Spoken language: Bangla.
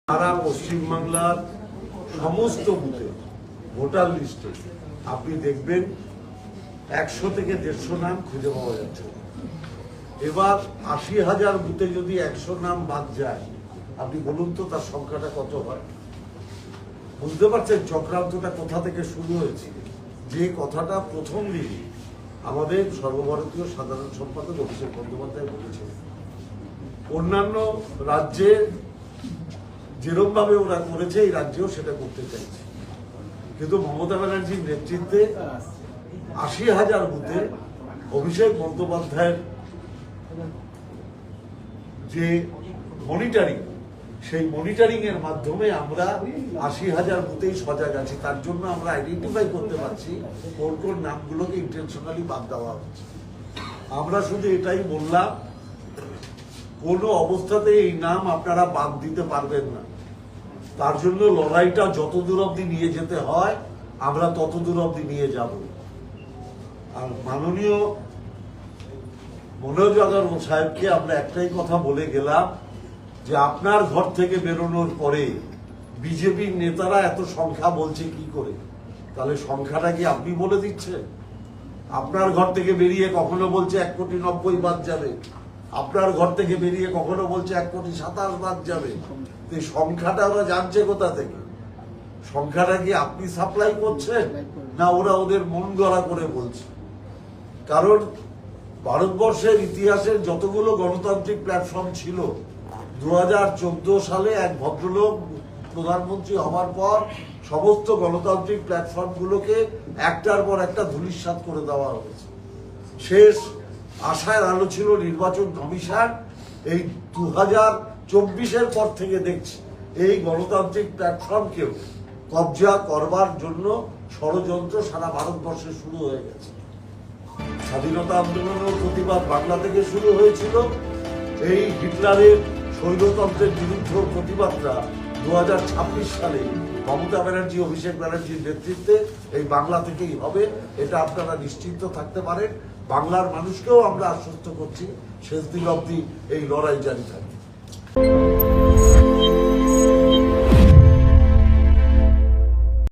সারা পশ্চিমবাংলার সমস্ত বুথে ভোটার লিস্টে আপনি দেখবেন 100 থেকে 150 নাম খুঁজে পাওয়া যাচ্ছে। এবার 80,000 বুথে যদি 100 নাম বাদ যায়, আপনি বলুন তো তার সংখ্যাটা কত হয়? বুঝতে পারছেন চক্রান্তটা কোথা থেকে শুরু হয়েছে? যে কথাটা প্রথম দিন আমাদের সর্বভারতীয় সাধারণ সম্পাদক অভিষেক বন্দ্যোপাধ্যায় বলেছেন, অন্যান্য রাজ্যে যেরকম ভাবে ওরা করেছে এই রাজ্যেও সেটা করতে চাইছে, কিন্তু মমতা ব্যানার্জির নেতৃত্বে 80,000 বুথে অভিষেক বন্দ্যোপাধ্যায়ের যে মনিটরিং, সেই মনিটরিং এর মাধ্যমে আমরা 80,000 বুথেই সজাগ আছি। তার জন্য আমরা আইডেন্টিফাই করতে পারছি কোন কোন নামগুলোকে ইন্টেনশনালি বাদ দেওয়া হচ্ছে। আমরা শুধু এটাই বললাম, কোনো অবস্থাতে এই নাম আপনারা বাদ দিতে পারবেন না। তার জন্য লড়াইটা যত দূর অব্দি নিয়ে যেতে হয় আমরা তত দূর অব্দি নিয়ে যাব। আর মাননীয় মনোজ আগরওয়াল সাহেবকে আমরা একটাই কথা বলে গেলাম যে আপনার ঘর থেকে বেরোনোর পরে বিজেপির নেতারা এত সংখ্যা বলছে কি করে? তাহলে সংখ্যাটা কি আপনি বলে দিচ্ছেন? আপনার ঘর থেকে বেরিয়ে কখনো বলছে 1,90,00,000 বাদ যাবে, আপনার ঘর থেকে বেরিয়ে কখনো বলছে 1,27,00,000 বাদ যাবে। এই সংখ্যাটা ওরা জানছে কোথা থেকে? সংখ্যাটা কি আপনি সাপ্লাই করছেন না ওরা ওদের মন গড়া করে বলছে? কারণ ভারতবর্ষের ইতিহাসের যতগুলো গণতান্ত্রিক প্ল্যাটফর্ম ছিল, 2014 সালে এক ভদ্রলোক প্রধানমন্ত্রী হওয়ার পর সমস্ত গণতান্ত্রিক প্ল্যাটফর্মগুলোকে একটার পর একটা ধূলিসাৎ করে দেওয়া হয়েছে। শেষ আশার আলো ছিল নির্বাচন কমিশন। এই 2024-এর পর থেকে দেখছি এই গণতান্ত্রিক প্ল্যাটফর্মকেও কবজা করবার জন্য ষড়যন্ত্র সারা ভারতবর্ষে শুরু হয়ে গেছে। স্বাধীনতা আন্দোলনের প্রতিবাদ বাংলা থেকে শুরু হয়েছিল। এই হিটলারের স্বৈরতন্ত্রের বিরুদ্ধে প্রতিবাদটা 2026 সালে মমতা ব্যানার্জি, অভিষেক ব্যানার্জির নেতৃত্বে এই বাংলা থেকেই হবে। এটা আপনারা নিশ্চিন্ত থাকতে পারেন। বাংলার মানুষকেও আমরা আশ্বস্ত করছি শেষ দিন অবধি এই লড়াই জারি থাকবে।